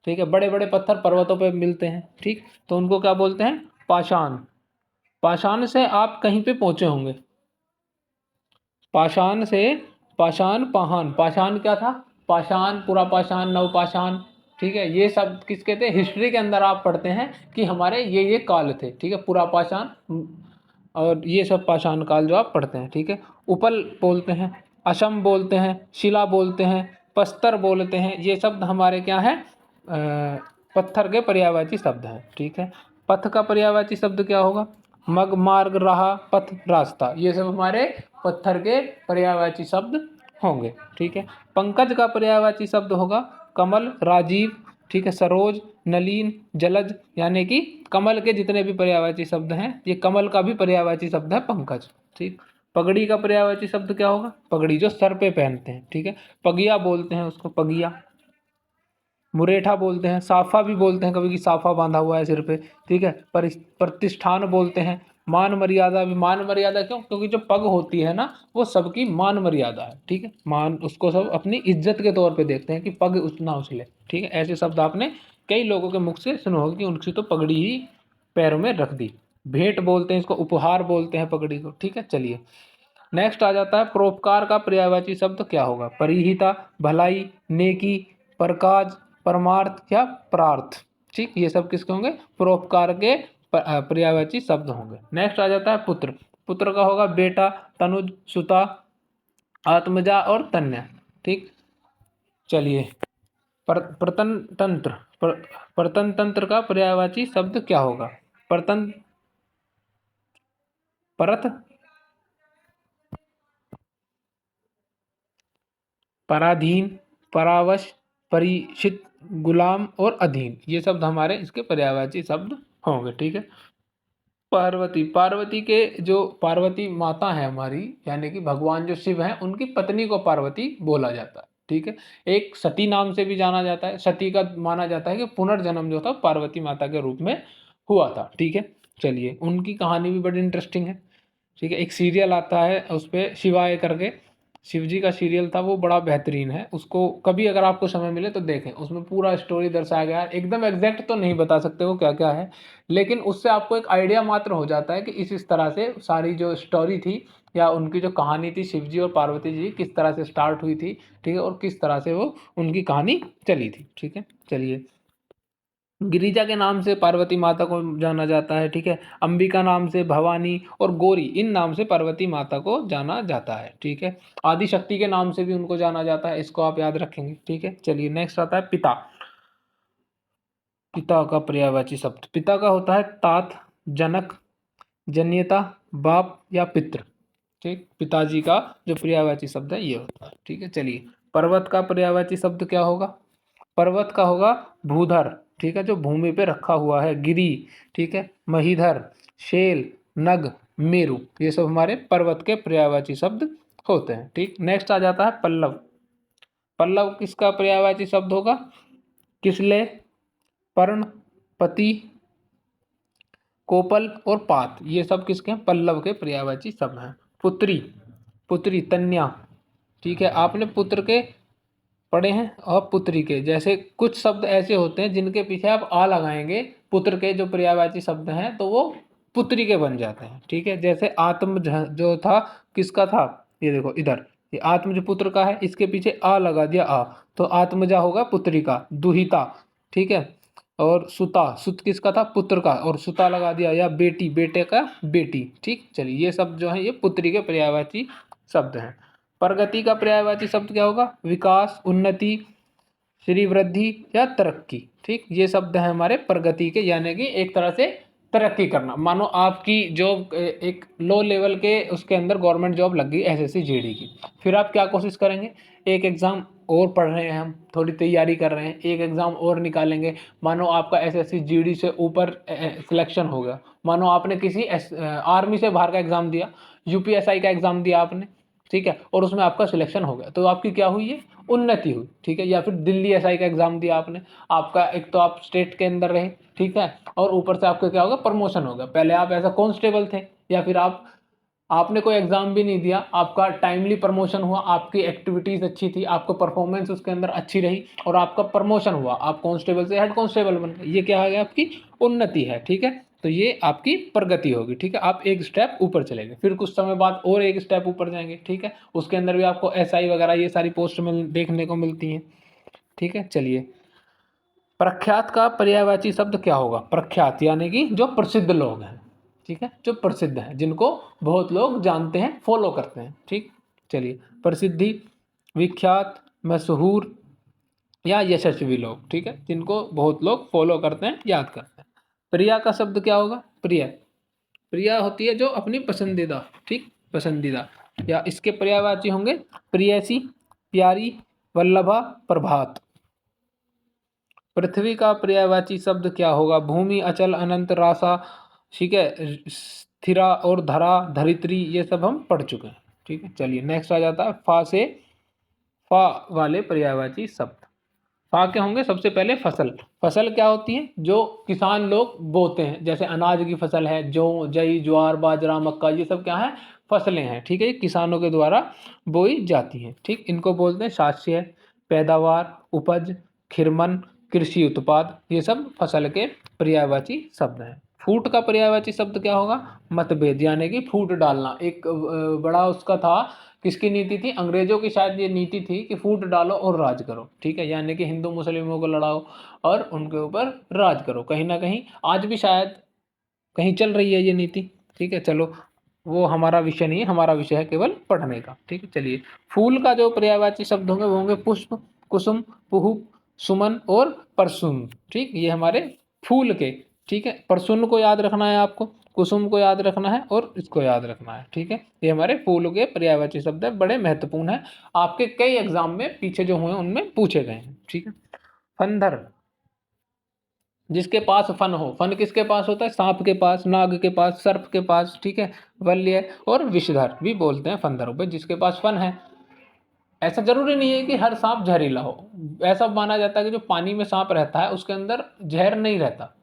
ठीक है, बड़े बड़े पत्थर पर्वतों पे मिलते हैं, ठीक, तो उनको क्या बोलते हैं, पाषाण। पाषाण से आप कहीं पे पहुंचे होंगे, पाषाण से, पाषाण पाषाण, पाषाण क्या था, पाषाण, पुरा पाषाण, नवपाषाण, ठीक है, ये सब किसके थे, हिस्ट्री के अंदर आप पढ़ते हैं कि हमारे ये काल थे, ठीक है, पुरा पाषाण और ये सब पाषाण काल जो आप पढ़ते हैं, ठीक है। उपल बोलते हैं, असम बोलते हैं, शिला बोलते हैं, पस्तर बोलते हैं, ये शब्द हमारे क्या है, पत्थर के पर्यायवाची शब्द हैं, ठीक है। पथ का पर्यायवाची शब्द क्या होगा, मग, मार्ग, राह, पथ, रास्ता, ये सब हमारे पत्थर के पर्यायवाची शब्द होंगे, ठीक है। पंकज का पर्यायवाची शब्द होगा कमल, राजीव, ठीक है, सरोज, नलीन, जलज, यानी कि कमल के जितने भी पर्यायवाची शब्द हैं, ये कमल का भी पर्यायवाची शब्द है पंकज, ठीक। पगड़ी का पर्यायवाची शब्द क्या होगा, पगड़ी जो सर पे पहनते हैं, ठीक है, पगिया बोलते हैं उसको, पगिया। मुरेठा बोलते हैं, साफा भी बोलते हैं कभी, कि साफा बांधा हुआ है सिर पे, ठीक है। प्रतिष्ठान बोलते हैं, मान मर्यादा भी, मान मर्यादा क्यों, क्योंकि जो पग होती है ना वो सबकी मान मर्यादा है, ठीक है, मान उसको सब अपनी इज्जत के तौर पे देखते हैं कि पग उतना उछले, ठीक है। ऐसे शब्द आपने कई लोगों के मुख से सुना होगा कि उनकी तो पगड़ी ही पैरों में रख दी। भेंट बोलते हैं इसको, उपहार बोलते हैं पगड़ी को, ठीक है। चलिए नेक्स्ट आ जाता है परोपकार का पर्यायवाची शब्द क्या होगा, परिहिता, भलाई, नेकी, प्रकाज, परमार्थ या प्रार्थ, ठीक, ये सब किसके होंगे, परोपकार के पर्यायवाची शब्द होंगे। नेक्स्ट आ जाता है पुत्र। पुत्र का होगा बेटा, तनुज, सुता, आत्मजा और तन्या, ठीक। चलिए प्रतन तंत्र, प्रतन तंत्र का पर्यायवाची शब्द क्या होगा, प्रतन, परत, पराधीन, परावश, परिचित, गुलाम और अधीन, ये शब्द हमारे इसके पर्यायवाची शब्द होंगे, ठीक है। पार्वती, पार्वती के जो पार्वती माता है हमारी, यानी कि भगवान जो शिव हैं उनकी पत्नी को पार्वती बोला जाता है, ठीक है। एक सती नाम से भी जाना जाता है, सती का माना जाता है कि पुनर्जन्म जो था पार्वती माता के रूप में हुआ था, ठीक है। चलिए उनकी कहानी भी बड़ी इंटरेस्टिंग है, ठीक है। एक सीरियल आता है उस पर शिवाय करके, शिव जी का सीरियल था, वो बड़ा बेहतरीन है, उसको कभी अगर आपको समय मिले तो देखें, उसमें पूरा स्टोरी दर्शाया गया है, एकदम एग्जैक्ट तो नहीं बता सकते वो क्या क्या है, लेकिन उससे आपको एक आइडिया मात्र हो जाता है कि इस तरह से सारी जो स्टोरी थी या उनकी जो कहानी थी शिव जी और पार्वती जी किस तरह से स्टार्ट हुई थी, ठीक है, और किस तरह से वो उनकी कहानी चली थी, ठीक है। चलिए गिरिजा के नाम से पार्वती माता को जाना जाता है, ठीक है। अंबिका नाम से, भवानी और गौरी, इन नाम से पार्वती माता को जाना जाता है, ठीक है। आदि शक्ति के नाम से भी उनको जाना जाता है, इसको आप याद रखेंगे, ठीक है। चलिए नेक्स्ट आता है पिता। पिता का पर्यायवाची शब्द, पिता का होता है तात, जनक, जन्यता, बाप या पितृ, ठीक। पिताजी का जो पर्यायवाची शब्द है ये होता है, ठीक है। चलिए पर्वत का पर्यायवाची शब्द क्या होगा, पर्वत का होगा भूधर, ठीक है, जो भूमि पे रखा हुआ है, गिरी, ठीक है, महीधर, शेल, नग, मेरु, ये सब हमारे पर्वत के पर्यायवाची शब्द होते हैं, ठीक। नेक्स्ट आ जाता है पल्लव। पल्लव किसका पर्यायवाची शब्द होगा, किसले, पर्ण, पति, कोपल और पात, ये सब किसके हैं, पल्लव के पर्यायवाची शब्द हैं। पुत्री, पुत्री, तन्या, ठीक है, आपने पुत्र के पढ़े हैं, और पुत्री के, जैसे कुछ शब्द ऐसे होते हैं जिनके पीछे आप आ लगाएंगे, पुत्र के जो पर्यायवाची शब्द हैं तो वो पुत्री के बन जाते हैं, ठीक है। जैसे आत्म जो था किसका था, ये देखो इधर, ये आत्म जो पुत्र का है इसके पीछे आ लगा दिया, आ, तो आत्मजा होगा पुत्री का, दुहिता, ठीक है। और सुता, सुत किसका था, पुत्र का, और सुता लगा दिया, या बेटी, बेटे का बेटी, ठीक। चलिए ये सब जो है ये पुत्री के पर्यायवाची शब्द हैं। प्रगति का पर्यायवाची शब्द क्या होगा, विकास, उन्नति, श्री वृद्धि या तरक्की, ठीक, ये शब्द हैं हमारे प्रगति के, यानी कि एक तरह से तरक्की करना। मानो आपकी जॉब एक लो लेवल के उसके अंदर गवर्नमेंट जॉब लग गई एसएससी जीडी की, फिर आप क्या कोशिश करेंगे, एक एग्जाम और पढ़ रहे हैं हम, थोड़ी तैयारी कर रहे हैं, एक एग्जाम और निकालेंगे, मानो आपका एसएससी जीडी से ऊपर सिलेक्शन हो गया, मानो आपने किसी आर्मी से बाहर का एग्जाम दिया, यूपीएसआई का एग्जाम दिया आपने, ठीक है, और उसमें आपका सिलेक्शन हो गया, तो आपकी क्या हुई है, उन्नति हुई, ठीक है। या फिर दिल्ली एसआई का एग्जाम दिया आपने, आपका एक तो आप स्टेट के अंदर रहे, ठीक है, और ऊपर से आपका क्या होगा, प्रमोशन होगा, पहले आप ऐसा कांस्टेबल थे या फिर आप आपने कोई एग्जाम भी नहीं दिया, आपका टाइमली प्रमोशन हुआ, आपकी एक्टिविटीज अच्छी थी, आपको परफॉर्मेंस उसके अंदर अच्छी रही और आपका प्रमोशन हुआ, आप कांस्टेबल से हेड कांस्टेबल बन गए, ये क्या आ गया, आपकी उन्नति है। ठीक है, तो ये आपकी प्रगति होगी। ठीक है, आप एक स्टेप ऊपर चलेंगे, फिर कुछ समय बाद और एक स्टेप ऊपर जाएंगे। ठीक है, उसके अंदर भी आपको एसआई वगैरह ये सारी पोस्ट देखने को मिलती हैं। ठीक है, चलिए, प्रख्यात का पर्यायवाची शब्द क्या होगा? प्रख्यात यानी कि जो प्रसिद्ध लोग हैं। ठीक है, जो प्रसिद्ध हैं, जिनको बहुत लोग जानते हैं, फॉलो करते हैं। ठीक, चलिए, प्रसिद्धि, विख्यात, मशहूर या यशस्वी लोग। ठीक है, जिनको बहुत लोग फॉलो करते हैं, याद करते हैं। प्रिया का शब्द क्या होगा? प्रिय, प्रिया होती है जो अपनी पसंदीदा। ठीक, पसंदीदा, या इसके पर्यायवाची होंगे प्रियसी, प्यारी, वल्लभा, प्रभात। पृथ्वी का पर्यायवाची शब्द क्या होगा? भूमि, अचल, अनंत, रासा। ठीक है, स्थिरा और धरा, धरित्री, ये सब हम पढ़ चुके हैं। ठीक है, चलिए, नेक्स्ट आ जाता है फा से फा वाले पर्यायवाची शब्द। फा के होंगे सबसे पहले फसल। फसल क्या होती है? जो किसान लोग बोते हैं, जैसे अनाज की फसल है, जौ, जई, ज्वार, बाजरा, मक्का, ये सब क्या है? फसलें हैं। ठीक है, ये किसानों के द्वारा बोई जाती हैं। ठीक, इनको बोलते हैं शस्य, पैदावार, उपज, खिरमन, कृषि उत्पाद, ये सब फसल के पर्यायवाची शब्द हैं। फूट का पर्यायवाची शब्द क्या होगा? मतभेद, यानी कि फूट डालना। एक बड़ा उसका था, किसकी नीति थी? अंग्रेजों की शायद ये नीति थी कि फूट डालो और राज करो। ठीक है, यानी कि हिंदू मुस्लिमों को लड़ाओ और उनके ऊपर राज करो। कहीं ना कहीं आज भी शायद कहीं चल रही है ये नीति। ठीक है, चलो, वो हमारा विषय नहीं है, हमारा विषय है केवल पढ़ने का। ठीक है, चलिए, फूल का जो पर्यायवाची शब्द होंगे वो होंगे पुष्प, कुसुम, पुहुप, सुमन और परसुम। ठीक, ये हमारे फूल के। ठीक है, परसुन को याद रखना है आपको, कुसुम को याद रखना है और इसको याद रखना है। ठीक है, ये हमारे फूल के पर्यायवाची शब्द है, बड़े महत्वपूर्ण है, आपके कई एग्जाम में पीछे जो हुए उनमें पूछे गए हैं। ठीक है, फंदर, जिसके पास फन हो। फन किसके पास होता है? सांप के पास, नाग के पास, सर्प के पास। ठीक है, वल्य और विषधर भी बोलते हैं फंदरों पे, जिसके पास फन है। ऐसा जरूरी नहीं है कि हर सांप जहरीला हो। ऐसा माना जाता है कि जो पानी में सांप रहता है उसके अंदर जहर नहीं रहता।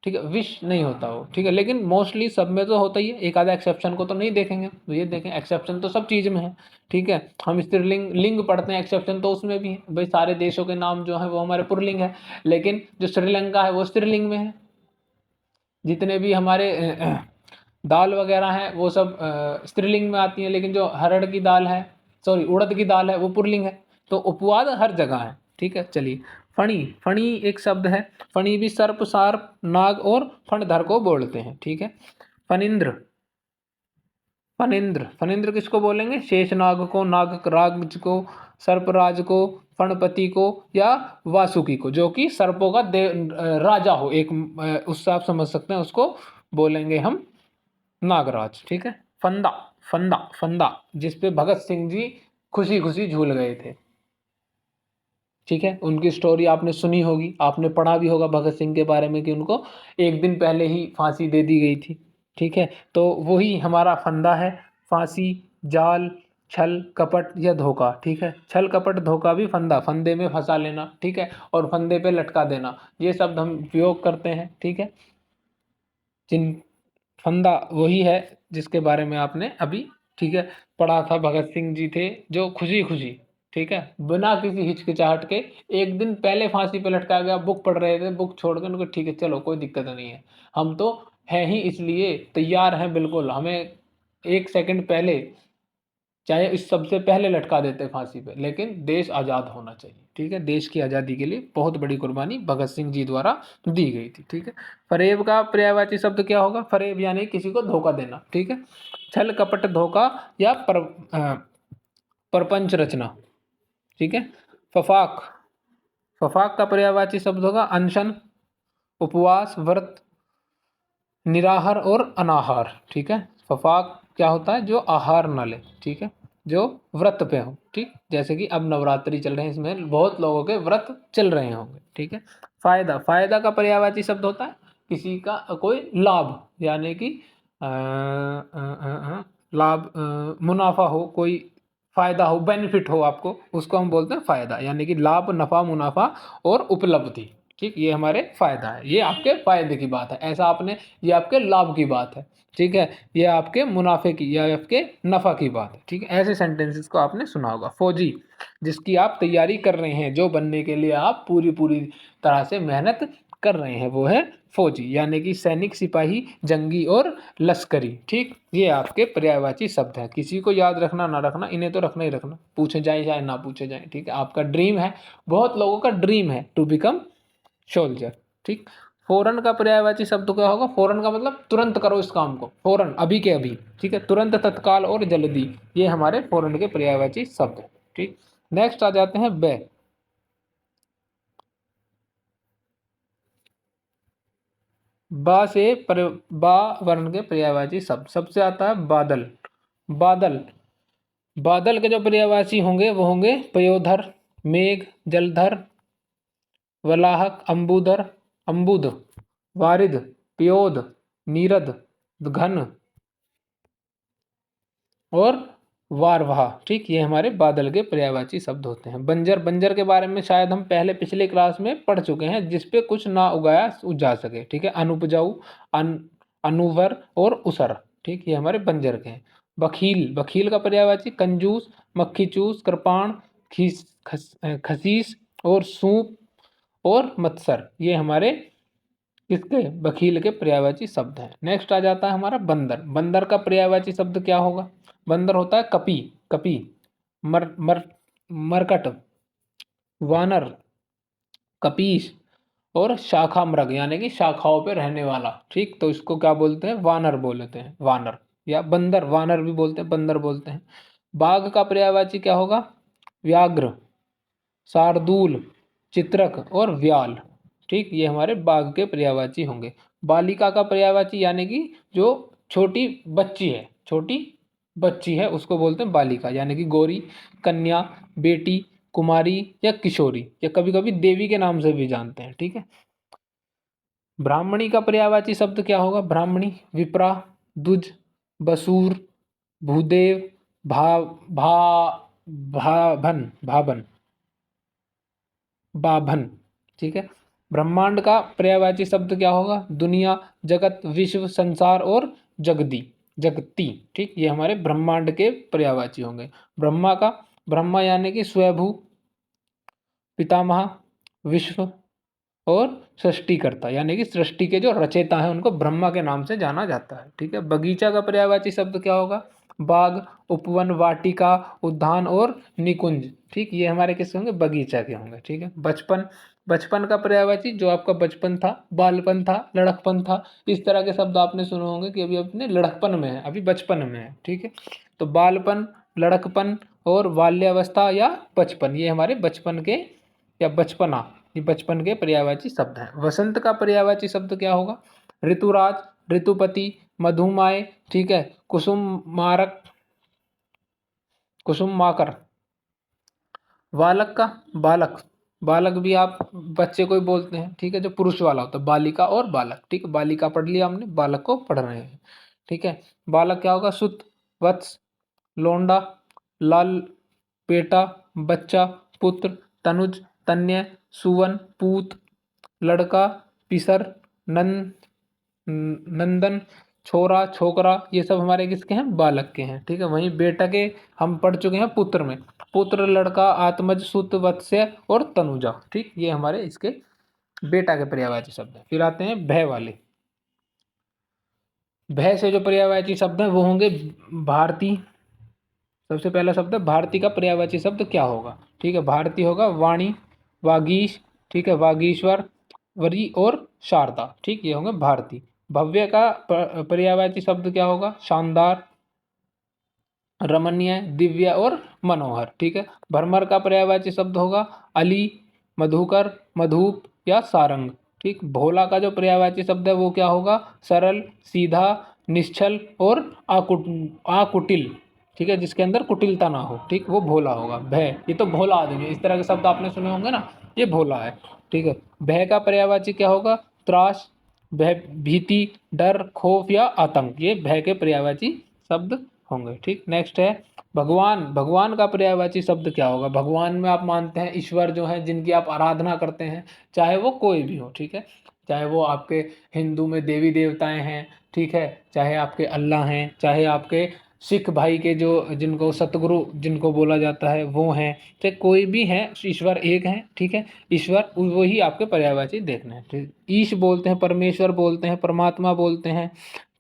ठीक है, विष नहीं होता वो। ठीक है, लेकिन मोस्टली सब में तो होता ही है, एक आधा एक्सेप्शन को तो नहीं देखेंगे। तो ये देखें, एक्सेप्शन तो सब चीज में है। ठीक है, हम स्त्रीलिंग लिंग पढ़ते हैं, एक्सेप्शन तो उसमें भी है। भाई सारे देशों के नाम जो है वो हमारे पुल्लिंग है, लेकिन जो श्रीलंका है वो स्त्रीलिंग में है। जितने भी हमारे दाल वगैरह हैं वो सब स्त्रीलिंग में आती हैं, लेकिन जो हरड़ की दाल है, सॉरी उड़द की दाल है, वो पुल्लिंग है। तो उपवाद हर जगह है। ठीक है, चलिए, फणी, फणी एक शब्द है। फणी भी सर्प, सार्प, नाग और फणधर को बोलते हैं। ठीक है, फनिंद्र, फनिंद्र, फनिंद्र किसको बोलेंगे? शेषनाग को, नागराज को, सर्पराज को, फणपति को या वासुकी को, जो कि सर्पों का राजा हो एक, उससे आप समझ सकते हैं, उसको बोलेंगे हम नागराज। ठीक है, फंदा, फंदा, फंदा, जिसपे भगत सिंह जी खुशी खुशी झूल गए थे। ठीक है, उनकी स्टोरी आपने सुनी होगी, आपने पढ़ा भी होगा भगत सिंह के बारे में कि उनको एक दिन पहले ही फांसी दे दी गई थी। ठीक है, तो वही हमारा फंदा है। फांसी, जाल, छल, कपट या धोखा। ठीक है, छल, कपट, धोखा भी फंदा, फंदे में फंसा लेना। ठीक है, और फंदे पे लटका देना, ये शब्द हम उपयोग करते हैं। ठीक है, जिन फंदा वही है जिसके बारे में आपने अभी, ठीक है, पढ़ा था। भगत सिंह जी थे जो खुशी खुशी, ठीक है, बिना किसी हिचकिचाहट के एक दिन पहले फांसी पे लटका गया। बुक पढ़ रहे थे, बुक छोड़ के उनको, ठीक है चलो कोई दिक्कत नहीं है, हम तो हैं ही, इसलिए तैयार हैं बिल्कुल, हमें एक सेकंड पहले चाहे इस सबसे पहले लटका देते फांसी पे, लेकिन देश आज़ाद होना चाहिए। ठीक है, देश की आज़ादी के लिए बहुत बड़ी कुर्बानी भगत सिंह जी द्वारा दी गई थी। ठीक है, फरेब का पर्यायवाची शब्द क्या होगा? फरेब यानी किसी को धोखा देना। ठीक है, छल, कपट, धोखा या परपंच रचना। ठीक है, फफाक, फफाक का पर्यायवाची शब्द होगा अनशन, उपवास, व्रत, निराहार और अनाहार। ठीक है, फफाक क्या होता है? जो आहार न ले। ठीक है, जो व्रत पे हो। ठीक, जैसे कि अब नवरात्रि चल रहे हैं, इसमें बहुत लोगों के व्रत चल रहे होंगे। ठीक है, फायदा, फायदा का पर्यायवाची शब्द होता है किसी का कोई लाभ, यानी कि लाभ, मुनाफा हो, कोई फायदा हो, बेनिफिट हो आपको, उसको हम बोलते हैं फायदा, यानी कि लाभ, नफा, मुनाफा और उपलब्धि। ठीक, ये हमारे फायदा है, ये आपके फायदे की बात है, ऐसा आपने, ये आपके लाभ की बात है, ठीक है, ये आपके मुनाफे की या आपके नफा की बात है, ठीक है। ऐसे सेंटेंसेस को आपने सुना होगा। फौजी, जिसकी आप तैयारी कर रहे हैं, जो बनने के लिए आप पूरी पूरी तरह से मेहनत कर रहे हैं, वो है फौजी, यानी कि सैनिक, सिपाही, जंगी और लश्करी। ठीक, ये आपके पर्यायवाची शब्द हैं। किसी को याद रखना ना रखना, इन्हें तो रखना ही रखना, पूछे जाए चाहे ना पूछे जाए, ठीक है। आपका ड्रीम है, बहुत लोगों का ड्रीम है टू बिकम सोल्जर। ठीक, फौरन का पर्यायवाची शब्द क्या होगा? फौरन का मतलब तुरंत करो इस काम को, फौरन, अभी के अभी, ठीक है, तुरंत, तत्काल और जल्दी, ये हमारे फौरन के पर्यायवाची शब्द हैं। ठीक, नेक्स्ट आ जाते हैं बे। बा से बा वर्ण के पर्यायवाची शब्द सबसे आता है बादल। बादल, बादल के जो पर्यायवाची होंगे वो होंगे पयोधर, मेघ, जलधर, वलाहक, अंबुधर, अंबुध, वारिध, पयोध, नीरद, घन और वारवाह। ठीक, ये हमारे बादल के पर्यायवाची शब्द होते हैं। बंजर, बंजर के बारे में शायद हम पहले पिछले क्लास में पढ़ चुके हैं, जिसपे कुछ ना उगाया जा सके। ठीक है, अनुपजाऊ, अनुवर और उसर। ठीक, ये हमारे बंजर के हैं। बखील, बखील का पर्यायवाची कंजूस, मक्खीचूस, कृपाण, खसीस और सूप और मत्सर, ये हमारे किसके, बखील के पर्यायवाची शब्द हैं। नेक्स्ट आ जाता है हमारा बंदर। बंदर का पर्यायवाची शब्द क्या होगा? बंदर होता है कपी, कपी, मर मर मरकट, वानर, कपीश और शाखा मृग, यानी कि शाखाओं पे रहने वाला। ठीक, तो इसको क्या बोलते हैं? वानर बोलते हैं, वानर या बंदर, वानर भी बोलते हैं, बंदर बोलते हैं। बाघ का पर्यायवाची क्या होगा? व्याघ्र, शार्दूल, चित्रक और व्याल। ठीक, ये हमारे बाघ के पर्यायवाची होंगे। बालिका का पर्यायवाची, यानी कि जो छोटी बच्ची है, छोटी बच्ची है, उसको बोलते हैं बालिका, यानी कि गौरी, कन्या, बेटी, कुमारी या किशोरी, या कभी कभी देवी के नाम से भी जानते हैं। ठीक है। ब्राह्मणी का पर्यायवाची शब्द क्या होगा? ब्राह्मणी, विप्रा, दुज, बसूर, भूदेव, भा भा भाभन, भाभन, बाभन। ठीक है। ब्रह्मांड का पर्यायवाची शब्द क्या होगा? दुनिया, जगत, विश्व, संसार और जगदी, जगती। ठीक, ये हमारे ब्रह्मांड के पर्यायवाची होंगे। ब्रह्मा का, ब्रह्मा यानी कि स्वयभू, पितामह, विश्व और सृष्टिकर्ता, यानी कि सृष्टि के जो रचयिता हैं उनको ब्रह्मा के नाम से जाना जाता है। ठीक है। बगीचा का पर्यायवाची शब्द क्या होगा? बाग, उपवन, वाटिका, उद्यान और निकुंज। ठीक, ये हमारे किसके होंगे? बगीचा के होंगे। ठीक है। बचपन, बचपन का पर्यायवाची जो आपका बचपन था, बालपन था, लड़कपन था, इस तरह के शब्द आपने सुने होंगे कि अभी अपने लड़कपन में है, अभी बचपन में है। ठीक है। तो बालपन, लड़कपन और बाल्यावस्था या बचपन, ये हमारे बचपन के या बचपना, ये बचपन के पर्यायवाची शब्द हैं। वसंत का पर्यायवाची शब्द क्या होगा? ऋतुराज, ऋतुपति, मधुमाय, ठीक है, कुसुम मारक, कुसुम माकर। बालक का, बालक, बालक भी आप बच्चे को ही बोलते हैं। ठीक है, जो पुरुष वाला होता है, बालिका और बालक। ठीक है, बालिका पढ़ लिया हमने, बालक को पढ़ रहे हैं। ठीक है। बालक क्या होगा? सुत, वत्स, लोंडा, लाल, बेटा, बच्चा, पुत्र, तनुज, तन्य, सुवन, पूत, लड़का, पिसर, नंद, नंदन, छोरा, छोकरा, ये सब हमारे किसके हैं? बालक के हैं। ठीक है। वहीं बेटा के हम पढ़ चुके हैं पुत्र में, पुत्र, लड़का, आत्मज, सुत, वत्स्य और तनुजा। ठीक, ये हमारे इसके बेटा के पर्यायवाची शब्द हैं। फिर आते हैं भय वाले। भय से जो पर्यायवाची शब्द हैं वो होंगे भारती। सबसे पहला शब्द है भारती का पर्यायवाची शब्द क्या होगा? ठीक है, भारती होगा वाणी, वागीश, ठीक है, वागीश्वर, वरी और शारदा। ठीक, ये होंगे भारती। भव्य का पर्यायवाची शब्द क्या होगा? शानदार, रमणीय, दिव्य और मनोहर। ठीक है। भरमर का पर्यायवाची शब्द होगा अली, मधुकर, मधुप या सारंग। ठीक। भोला का जो पर्यायवाची शब्द है वो क्या होगा? सरल, सीधा, निश्चल और आकुटिल। ठीक है, जिसके अंदर कुटिलता ना हो। ठीक, वो भोला होगा। भय, ये तो भोला आदमी, इस तरह के शब्द आपने सुने होंगे ना, ये भोला है। ठीक है। भय का पर्यायवाची क्या होगा? त्रास, भय, भीति, डर, खौफ या आतंक, ये भय के पर्यायवाची शब्द होंगे। ठीक। नेक्स्ट है भगवान, भगवान का पर्यायवाची शब्द क्या होगा? भगवान में आप मानते हैं ईश्वर जो है जिनकी आप आराधना करते हैं, चाहे वो कोई भी हो, ठीक है, चाहे वो आपके हिंदू में देवी देवताएं हैं, ठीक है, चाहे आपके अल्लाह हैं, चाहे आपके सिख भाई के जो जिनको सतगुरु जिनको बोला जाता है वो हैं, चाहे कोई भी है, ईश्वर एक है, ठीक है, ईश्वर वही आपके पर्यायवाची देखना है, ठीक। ईश बोलते हैं, परमेश्वर बोलते हैं, परमात्मा बोलते हैं,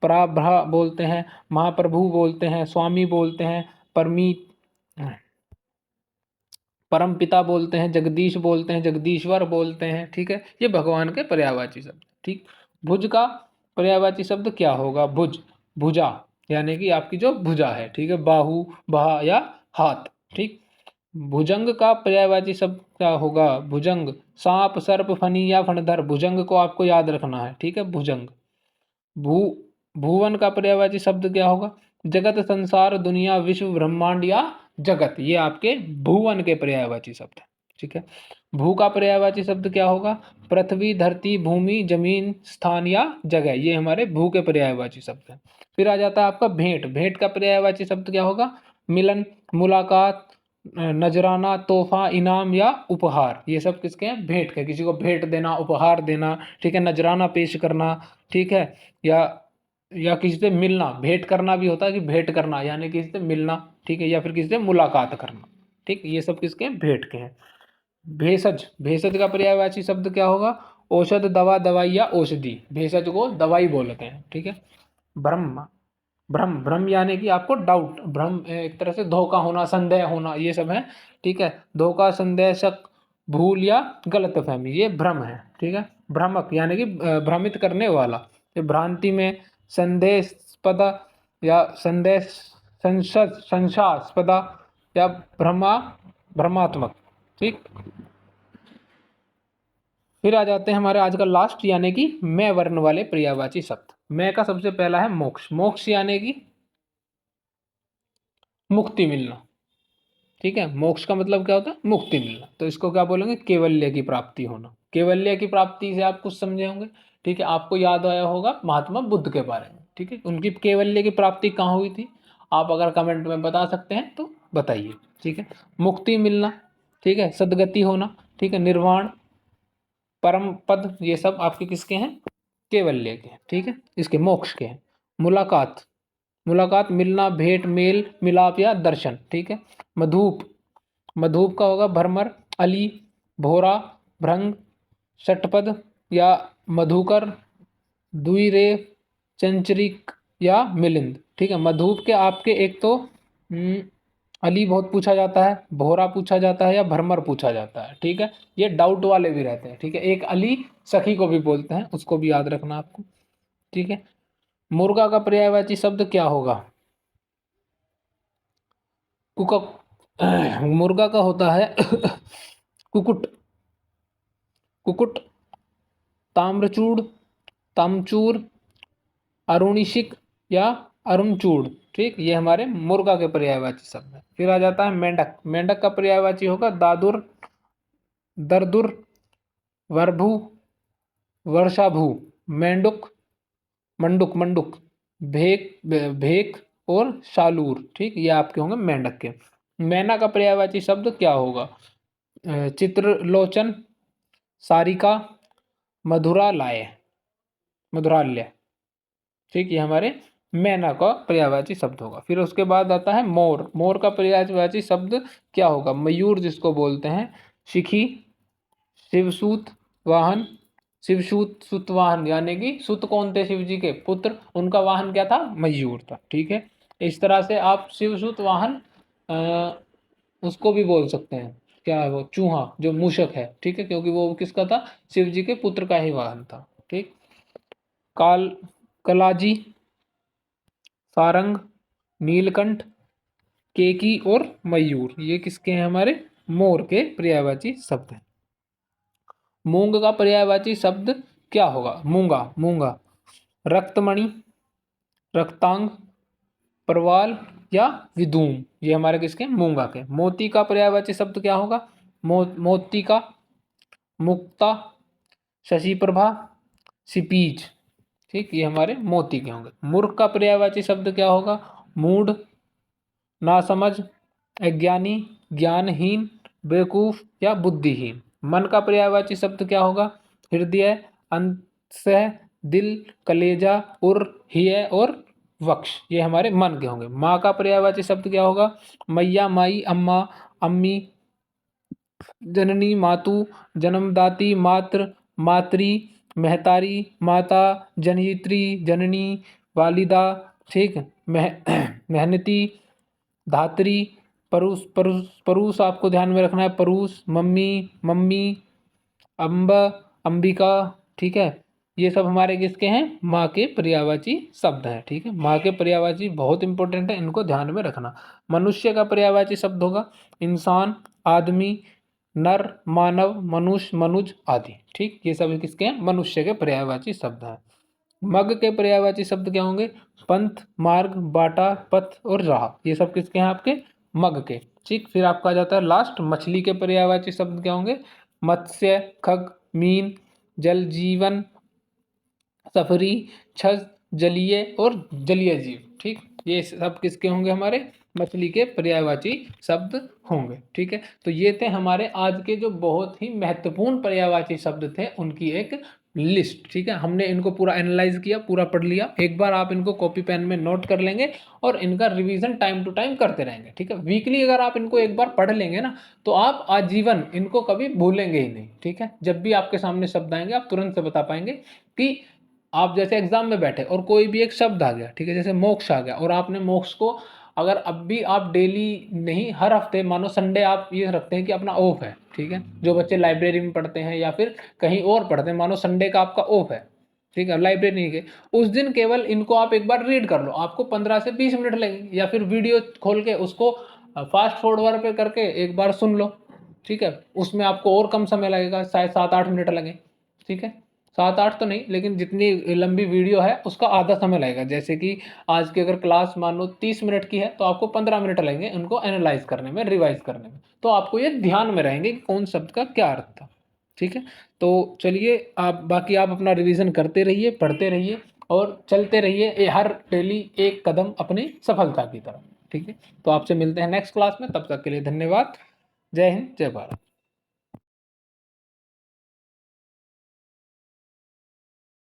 पराब्रह बोलते हैं, महाप्रभु बोलते हैं, स्वामी बोलते हैं, परमीत परम पिता बोलते हैं, जगदीश बोलते हैं, जगदीश्वर बोलते हैं, ठीक है, ये भगवान के पर्यायवाची शब्द, ठीक। भुज का पर्यायवाची शब्द क्या होगा? भुज, भुजा, यानी कि आपकी जो भुजा है, ठीक है, बाहु, बाह या हाथ, ठीक। भुजंग का पर्यायवाची शब्द क्या होगा? भुजंग, सांप, सर्प, फनी या फणधर, भुजंग को आपको याद रखना है, ठीक है, भुजंग। भू भुवन का पर्यायवाची शब्द क्या होगा? जगत, संसार, दुनिया, विश्व, ब्रह्मांड या जगत, ये आपके भुवन के पर्यायवाची शब्द है, ठीक है। भू का पर्यायवाची शब्द क्या होगा? पृथ्वी, धरती, भूमि, जमीन, स्थान या जगह, ये हमारे भू के पर्यायवाची शब्द है। फिर आ जाता है आपका भेंट। भेंट का पर्यायवाची शब्द क्या होगा? मिलन, मुलाकात, नजराना, तोहफा, इनाम या उपहार, ये सब किसके हैं? भेंट के। किसी को भेंट देना, उपहार देना, ठीक है, नजराना पेश करना, ठीक है, या किसी से मिलना, भेंट करना भी होता है कि भेंट करना यानी किसी से मिलना, ठीक है, या फिर किसी से मुलाकात करना, ठीक, ये सब किसके हैं? भेंट के हैं। भेषज, भेषज का पर्यायवाची शब्द क्या होगा? औषध, दवा, दवाई या औषधि, भेषज को दवाई बोलते हैं, ठीक है। ब्रह्म, भ्रम, भ्रम यानी कि आपको डाउट, भ्रम एक तरह से धोखा होना, संदेह होना, ये सब है, ठीक है, धोखा, संदेह, शक, भूल या गलत फहमी, ये भ्रम है, ठीक है। भ्रामक यानी कि भ्रमित करने वाला, ये भ्रांति में, संदेहास्पद या संदेह, संशयास्पद या भ्रमात्मक, ठीक। फिर आ जाते हैं हमारे आज का लास्ट यानी कि मैं वर्ण वाले पर्यायवाची शब्द। मैं का सबसे पहला है मोक्ष। मोक्ष यानी कि मुक्ति मिलना, ठीक है, मोक्ष का मतलब क्या होता है? मुक्ति मिलना, तो इसको क्या बोलेंगे? केवल्य की प्राप्ति होना। केवल्य की प्राप्ति से आप कुछ समझे होंगे, ठीक है, आपको याद आया होगा महात्मा बुद्ध के बारे में, ठीक है, उनकी केवल्य की प्राप्ति कहाँ हुई थी? आप अगर कमेंट में बता सकते हैं तो बताइए, ठीक है। मुक्ति मिलना, ठीक है, सदगति होना, ठीक है, निर्वाण, परम पद, ये सब आपके किसके हैं? केवल्य के हैं, ठीक है, इसके मोक्ष के हैं। मुलाकात, मुलाकात, मिलना, भेंट, मेल मिलाप या दर्शन, ठीक है। मधुप, मधुप का होगा भ्रमर, अली, भोरा, भृंग, षटपद या मधुकर, द्विरेफ, चंचरिक या मिलिंद, ठीक है। मधुप के आपके एक तो अली बहुत पूछा जाता है, भोरा पूछा जाता है या भ्रमर पूछा जाता है, ठीक है, ये डाउट वाले भी रहते हैं, ठीक है। एक अली सखी को भी बोलते हैं, उसको भी याद रखना आपको, ठीक है। मुर्गा का पर्यायवाची शब्द क्या होगा? कुक मुर्गा का होता है कुकुट, कुकुट, ताम्रचूड़, तामचूर, अरुणिशिक या अरुणचूड़, ठीक, ये हमारे मुर्गा के पर्यायवाची शब्द है। फिर आ जाता है मेंढक। मेंढक का पर्यायवाची होगा दादुर, दरदुर, वर्भु, वर्षाभू, मेंढुक, मंडुक, मंडुक, भेक, भेक और शालूर, ठीक, ये आपके होंगे मेंढक के। मैना का पर्यायवाची शब्द क्या होगा? चित्रलोचन, सारिका, मधुरालय, मधुरालय, ठीक, ये हमारे मैना का पर्यायवाची शब्द होगा। फिर उसके बाद आता है मोर। मोर का पर्यायवाची शब्द क्या होगा? मयूर जिसको बोलते हैं, शिखी, शिवसूत वाहन, शिवसूत सुतवाहन यानी कि सुत कौन थे? शिव जी के पुत्र, उनका वाहन क्या था? मयूर था, ठीक है। इस तरह से आप शिवसूत वाहन उसको भी बोल सकते हैं, क्या है वो? चूहा, जो मूषक है, ठीक है, क्योंकि वो किसका था? शिव जी के पुत्र का ही वाहन था, ठीक। काल, कलाजी, सारंग, नीलकंठ, केकी और मयूर, ये किसके हैं? हमारे मोर के पर्यायवाची शब्द हैं। मूंग का पर्यायवाची शब्द क्या होगा? मूंगा, मूंगा, रक्तमणि, रक्तांग, परवाल या विधूम, ये हमारे किसके? मूंगा के। मोती का पर्यायवाची शब्द क्या होगा? मोती का, मुक्ता, शशि प्रभा, सिपीज, ठीक, ये हमारे मोती के होंगे। मूर्ख का पर्यायवाची शब्द क्या होगा? मूढ़, नासमझ, अज्ञानी, ज्ञानहीन, बेवकूफ या बुद्धिहीन। मन का पर्यायवाची शब्द क्या होगा? हृदय, अंतः, दिल, कलेजा, उर, हिय और वक्ष, ये हमारे मन के होंगे। माँ का पर्यायवाची शब्द क्या होगा? मैया, माई, अम्मा, अम्मी, जननी, मातु, जन्मदाती, मातृ, मातृ, महतारी, माता, जनित्री, जननी, वालिदा, ठीक, मेहनती, धात्री, परुष, परुष, परुष आपको ध्यान में रखना है, परुष, मम्मी, मम्मी, अम्ब, अंबिका, ठीक है। ये सब हमारे किसके हैं? माँ के पर्यायवाची शब्द हैं, ठीक है। माँ के पर्यायवाची बहुत इंपॉर्टेंट है, इनको ध्यान में रखना। मनुष्य का पर्यायवाची शब्द होगा इंसान, आदमी, नर, मानव, मनुष्य, मनुज आदि, ठीक। ये सब किसके हैं? मनुष्य के पर्यायवाची शब्द हैं। मग के पर्यायवाची शब्द क्या होंगे? पंथ, मार्ग, बाटा, पथ और राह, ये सब किसके हैं? आपके मग के, ठीक। फिर आपका आ जाता है लास्ट, मछली के पर्यायवाची शब्द क्या होंगे? मत्स्य, खग, मीन, जल जीवन, सफरी, छज, जलीय और जलीय जीव, ठीक। ये सब किसके होंगे? हमारे मछली के पर्यायवाची शब्द होंगे, ठीक है। तो ये थे हमारे आज के जो बहुत ही महत्वपूर्ण पर्यायवाची शब्द थे, उनकी एक लिस्ट, ठीक है। हमने इनको पूरा एनालाइज किया, पूरा पढ़ लिया। एक बार आप इनको कॉपी पेन में नोट कर लेंगे और इनका रिवीजन टाइम टू टाइम करते रहेंगे, ठीक है। वीकली अगर आप इनको एक बार पढ़ लेंगे ना, तो आप आजीवन इनको कभी भूलेंगे ही नहीं, ठीक है। जब भी आपके सामने शब्द आएंगे, आप तुरंत से बता पाएंगे कि आप जैसे एग्जाम में बैठे और कोई भी एक शब्द आ गया, ठीक है, जैसे मोक्ष आ गया, और आपने मोक्ष को अगर अब भी आप डेली नहीं, हर हफ्ते, मानो संडे आप ये रखते हैं कि अपना ऑफ है, ठीक है। जो बच्चे लाइब्रेरी में पढ़ते हैं या फिर कहीं और पढ़ते हैं, मानो संडे का आपका ऑफ है, ठीक है, लाइब्रेरी नहीं गए, उस दिन केवल इनको आप एक बार रीड कर लो, आपको 15 से 20 मिनट लगेंगे, या फिर वीडियो खोल के उसको फास्ट फॉरवर्ड पे करके एक बार सुन लो, ठीक है। उसमें आपको और कम समय लगेगा, शायद 7-8 मिनट लगे, ठीक है। 7-8 तो नहीं, लेकिन जितनी लंबी वीडियो है उसका आधा समय लगेगा। जैसे कि आज की अगर क्लास मान लो 30 मिनट की है, तो आपको 15 मिनट लगेंगे उनको एनालाइज करने में, रिवाइज करने में। तो आपको ये ध्यान में रहेंगे कि कौन शब्द का क्या अर्थ था, ठीक है। तो चलिए, आप बाकी आप अपना रिवीजन करते रहिए, पढ़ते रहिए और चलते रहिए हर डेली एक कदम अपनी सफलता की तरफ, ठीक है। तो आपसे मिलते हैं नेक्स्ट क्लास में, तब तक के लिए धन्यवाद। जय हिंद, जय भारत।